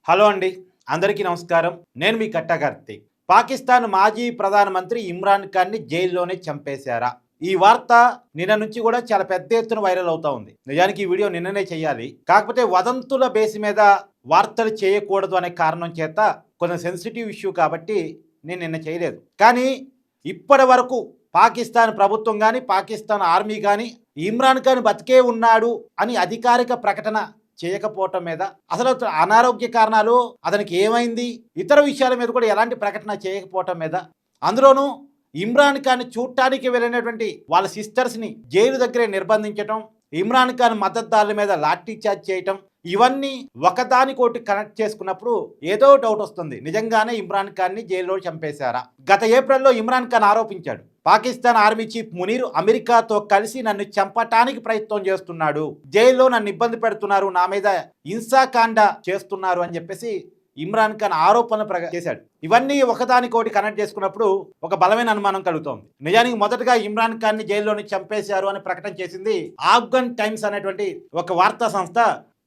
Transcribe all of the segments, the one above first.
Hello అండి, అందరికీ నమస్కారం. నేను మీ కట్టా కార్తీక్. పాకిస్తాన్ మాజీ ప్రధానమంత్రి ఇమ్రాన్ ఖాన్ని జైల్లోనే చంపేశారా? ఈ వార్త నిన్న నుంచి కూడా చాలా పెద్ద ఎత్తున వైరల్ అవుతా ఉంది. నిజానికి ఈ వీడియో నిన్ననే చేయాలి. కాకపోతే వదంతుల బేస్ మీద వార్తలు చేయకూడదు అనే కారణం చేత కొంచెం సెన్సిటివ్ ఇష్యూ కాబట్టి నేను నిన్న చేయలేదు. కానీ ఇప్పటి వరకు పాకిస్తాన్ ప్రభుత్వం కానీ, పాకిస్తాన్ ఆర్మీ కానీ ఇమ్రాన్ ఖాన్ బతికే ఉన్నాడు అని అధికారిక ప్రకటన చేయకపోవటం మీద, అసలు అనారోగ్య కారణాలు, అతనికి ఏమైంది, ఇతర విషయాల మీద కూడా ఎలాంటి ప్రకటన చేయకపోవటం మీద, అందులోనూ ఇమ్రాన్ ఖాన్ చూడటానికి వెళ్ళినటువంటి వాళ్ళ సిస్టర్స్ని జైలు దగ్గరే నిర్బంధించటం, ఇమ్రాన్ ఖాన్ మద్దతుదారుల మీద లాఠీ చార్జ్ చేయటం, ఇవన్నీ ఒకదానికోటి కనెక్ట్ చేసుకున్నప్పుడు ఏదో డౌట్ వస్తుంది. నిజంగానే ఇమ్రాన్ ఖాన్ని జైల్లో చంపేశారా? గత ఏప్రిల్లో ఇమ్రాన్ ఖాన్ ఆరోపించాడు, పాకిస్తాన్ ఆర్మీ చీఫ్ మునీర్ అమెరికాతో కలిసి నన్ను చంపటానికి ప్రయత్నం చేస్తున్నాడు, జైల్లో నన్ను ఇబ్బంది పెడుతున్నారు, నా మీద హింసాకాండ చేస్తున్నారు అని చెప్పేసి ఇమ్రాన్ ఖాన్ ఆరోపణలు చేశాడు. ఇవన్నీ ఒకదానికోటి కనెక్ట్ చేసుకున్నప్పుడు ఒక బలమైన అనుమానం కలుగుతోంది. నిజానికి మొదటగా ఇమ్రాన్ ఖాన్ని జైల్లోని చంపేశారు అని ప్రకటన చేసింది ఆఫ్ఘన్ టైమ్స్ అనేటువంటి ఒక వార్తా సంస్థ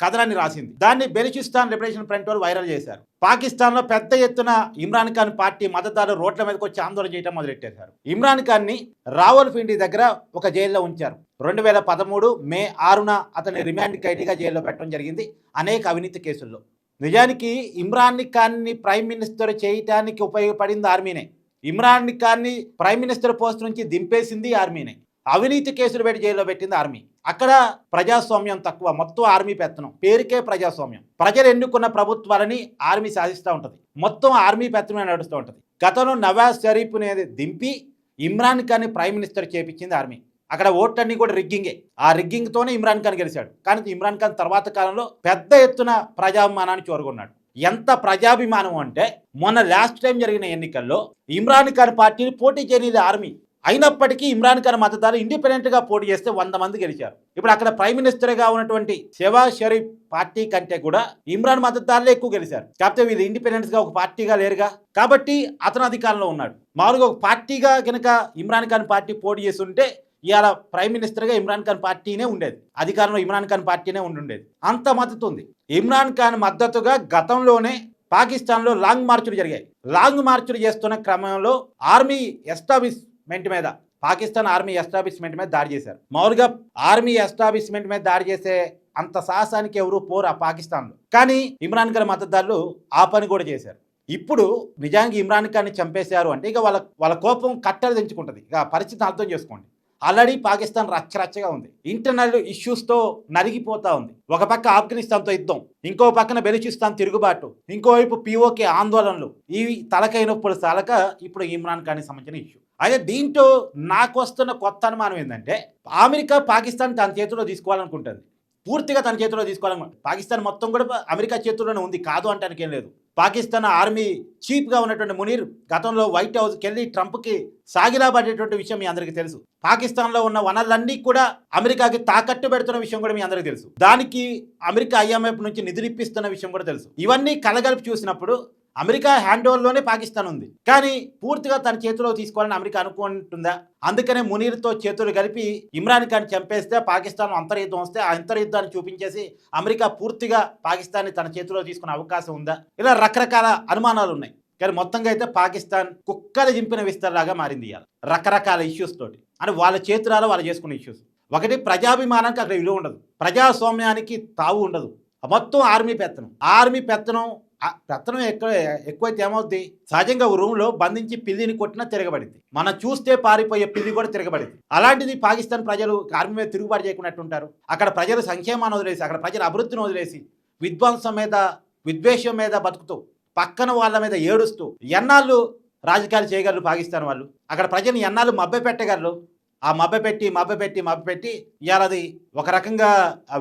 కథనాన్ని రాసింది. దాన్ని బెలూచిస్తాన్ లిబరేషన్ ఫ్రంట్ వాళ్ళు వైరల్ చేశారు. పాకిస్తాన్లో పెద్ద ఎత్తున ఇమ్రాన్ ఖాన్ పార్టీ మద్దతుదారులు రోడ్ల మీదకి వచ్చి ఆందోళన చేయడం మొదలెట్టేశారు. ఇమ్రాన్ ఖాన్ని రావల్పిండి దగ్గర ఒక జైల్లో ఉంచారు. 2013 మే 6న అతని రిమాండ్ ఖైదీగా జైల్లో పెట్టడం జరిగింది అనేక అవినీతి కేసుల్లో. నిజానికి ఇమ్రాన్ ఖాన్ని ప్రైమ్ మినిస్టర్ చేయటానికి ఉపయోగపడింది ఆర్మీనే. ఇమ్రాన్ ఖాన్ని ప్రైమ్ మినిస్టర్ పోస్ట్ నుంచి దింపేసింది ఆర్మీనే. అవినీతి కేసులు పెట్టి జైల్లో పెట్టింది ఆర్మీ. అక్కడ ప్రజాస్వామ్యం తక్కువ, మొత్తం ఆర్మీ పెత్తనం, పేరుకే ప్రజాస్వామ్యం. ప్రజలు ఎన్నుకున్న ప్రభుత్వాలని ఆర్మీ సాధిస్తూ ఉంటుంది, మొత్తం ఆర్మీ పెత్తనమే నడుస్తూ ఉంటుంది. గతంలో నవాజ్ షరీఫ్ అనేది దింపి ఇమ్రాన్ ఖాన్ని ప్రైమ్ మినిస్టర్ చేపించింది ఆర్మీ. అక్కడ ఓట్లన్నీ కూడా రిగ్గింగే. ఆ రిగ్గింగ్తోనే ఇమ్రాన్ ఖాన్ గెలిచాడు. కానీ ఇమ్రాన్ ఖాన్ తర్వాత కాలంలో పెద్ద ఎత్తున ప్రజాభిమానాన్ని చూరగొన్నాడు. ఎంత ప్రజాభిమానం అంటే, మొన్న లాస్ట్ టైం జరిగిన ఎన్నికల్లో ఇమ్రాన్ ఖాన్ పార్టీని పోటీ చేయలేదు ఆర్మీ. అయినప్పటికీ ఇమ్రాన్ ఖాన్ మద్దతుదారులు ఇండిపెండెంట్గా పోటీ చేస్తే 100 మంది గెలిచారు. ఇప్పుడు అక్కడ ప్రైమ్ మినిస్టర్గా ఉన్నటువంటి షెహబాజ్ షరీఫ్ పార్టీ కంటే కూడా ఇమ్రాన్ మద్దతుదారులే ఎక్కువ గెలిచారు. కాకపోతే వీళ్ళు ఇండిపెండెంట్గా ఒక పార్టీగా లేరుగా, కాబట్టి అతను అధికారంలో ఉన్నాడు. మామూలుగా ఒక పార్టీగా కనుక ఇమ్రాన్ ఖాన్ పార్టీ పోటీ చేస్తుంటే ఇవాళ ప్రైమ్ మినిస్టర్గా ఇమ్రాన్ ఖాన్ పార్టీనే ఉండేది, అధికారంలో ఇమ్రాన్ ఖాన్ పార్టీనే ఉండేది. అంత మద్దతు ఉంది. ఇమ్రాన్ ఖాన్ మద్దతుగా గతంలోనే పాకిస్తాన్లో లాంగ్ మార్చులు జరిగాయి. లాంగ్ మార్చులు చేస్తున్న క్రమంలో ఆర్మీ ఎస్టాబ్లిష్మెంట్ మీద, పాకిస్తాన్ ఆర్మీ ఎస్టాబ్లిష్మెంట్ మీద దాడి చేశారు. మామూలుగా ఆర్మీ ఎస్టాబ్లిష్మెంట్ మీద దాడి చేసే అంత సాహసానికి ఎవరు పోరు ఆ పాకిస్తాన్లో. కానీ ఇమ్రాన్ ఖాన్ మద్దతుదారులు ఆ పని కూడా చేశారు. ఇప్పుడు నిజానికి ఇమ్రాన్ ఖాన్ని చంపేశారు అంటే ఇక వాళ్ళ కోపం కట్టలు తెంచుకుంటుంది. ఇక పరిస్థితిని అర్థం చేసుకోండి. ఆల్రెడీ పాకిస్తాన్ రచ్చరచ్చగా ఉంది, ఇంటర్నల్ ఇష్యూస్తో నలిగిపోతా ఉంది. ఒక పక్క ఆఫ్ఘనిస్తాన్తో యుద్ధం, ఇంకో పక్కన బెలూచిస్తాన్ తిరుగుబాటు, ఇంకోవైపు పిఓకే ఆందోళనలు, ఇవి తలకై నొప్పులు చాలక ఇప్పుడు ఇమ్రాన్ ఖాన్కి సంబంధించిన ఇష్యూ. అయితే దీంట్లో నాకు వస్తున్న కొత్త అనుమానం ఏంటంటే, అమెరికా పాకిస్తాన్ తన చేతిలో తీసుకోవాలనుకుంటుంది, పూర్తిగా తన చేతిలో తీసుకోవాలనుకుంటుంది. పాకిస్తాన్ మొత్తం కూడా అమెరికా చేతుల్లోనే ఉంది, కాదు అంటానికి ఏం లేదు. పాకిస్తాన్ ఆర్మీ చీఫ్గా ఉన్నటువంటి మునీర్ గతంలో వైట్ హౌస్కి వెళ్ళి ట్రంప్కి సాగిలాపడేటువంటి విషయం మీ అందరికీ తెలుసు. పాకిస్తాన్లో ఉన్న వనరులన్నీ కూడా అమెరికాకి తాకట్టు పెడుతున్న విషయం కూడా మీ అందరికీ తెలుసు. దానికి అమెరికా IMF నుంచి నిధులు ఇప్పిస్తున్న విషయం కూడా తెలుసు. ఇవన్నీ కలగలిపి చూసినప్పుడు అమెరికా హ్యాండ్ ఓవర్లోనే పాకిస్తాన్ ఉంది, కానీ పూర్తిగా తన చేతిలో తీసుకోవాలని అమెరికా అనుకుంటుందా? అందుకనే మునీర్తో చేతులు కలిపి ఇమ్రాన్ ఖాన్ చంపేస్తే పాకిస్తాన్ అంతర్యుద్ధం వస్తే ఆ అంతర్యుద్ధాన్ని చూపించేసి అమెరికా పూర్తిగా పాకిస్తాన్ని తన చేతిలో తీసుకునే అవకాశం ఉందా? ఇలా రకరకాల అనుమానాలు ఉన్నాయి. కానీ మొత్తంగా అయితే పాకిస్తాన్ కుక్కలు జింపిన విస్తరలాగా మారింది ఇవాళ రకరకాల ఇష్యూస్ తోటి. అంటే వాళ్ళ చేతురాలో వాళ్ళు చేసుకునే ఇష్యూస్. ఒకటి, ప్రజాభిమానానికి అక్కడ విలువ ఉండదు, ప్రజాస్వామ్యానికి తావు ఉండదు, మొత్తం ఆర్మీ పెత్తనం. ఆర్మీ పెత్తనం ఎక్కువైతే ఏమవుద్ది? సహజంగా ఒక రూమ్లో బంధించి పిల్లిని కొట్టినా తిరగబడింది, మనం చూస్తే పారిపోయే పిల్లి కూడా తిరగబడింది. అలాంటిది పాకిస్తాన్ ప్రజలు ఆర్మీ మీద తిరుగుబాటు చేయకున్నట్టు ఉంటారు. అక్కడ ప్రజలు సంక్షేమాన్ని వదిలేసి, అక్కడ ప్రజల అభివృద్ధిని వదిలేసి, విధ్వంసం మీద విద్వేషం మీద బతుకుతూ, పక్కన వాళ్ళ మీద ఏడుస్తూ ఎన్నాళ్ళు రాజకీయాలు చేయగలరు పాకిస్తాన్ వాళ్ళు? అక్కడ ప్రజలు ఎన్నాళ్ళు మభ్యపెట్టగలరు? ఆ మభ్యపెట్టి ఇవాళ అది ఒక రకంగా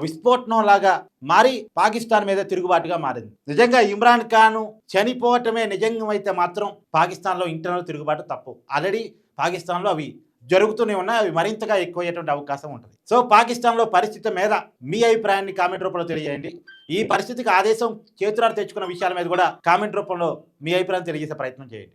విస్ఫోటనం లాగా మారి పాకిస్తాన్ మీద తిరుగుబాటుగా మారింది. నిజంగా ఇమ్రాన్ ఖాన్ చనిపోవటమే నిజంగా మాత్రం పాకిస్తాన్లో ఇంటర్నల్ తిరుగుబాటు తప్పు. ఆల్రెడీ పాకిస్తాన్లో అవి జరుగుతూనే ఉన్నాయి, అవి మరింతగా ఎక్కువయ్యేటువంటి అవకాశం ఉంటుంది. సో పాకిస్తాన్లో పరిస్థితి మీద మీ అభిప్రాయాన్ని కామెంట్ రూపంలో తెలియజేయండి. ఈ పరిస్థితికి ఆదేశం చేతులారు తెచ్చుకున్న విషయాల మీద కూడా కామెంట్ రూపంలో మీ అభిప్రాయం తెలియజేసే ప్రయత్నం చేయండి.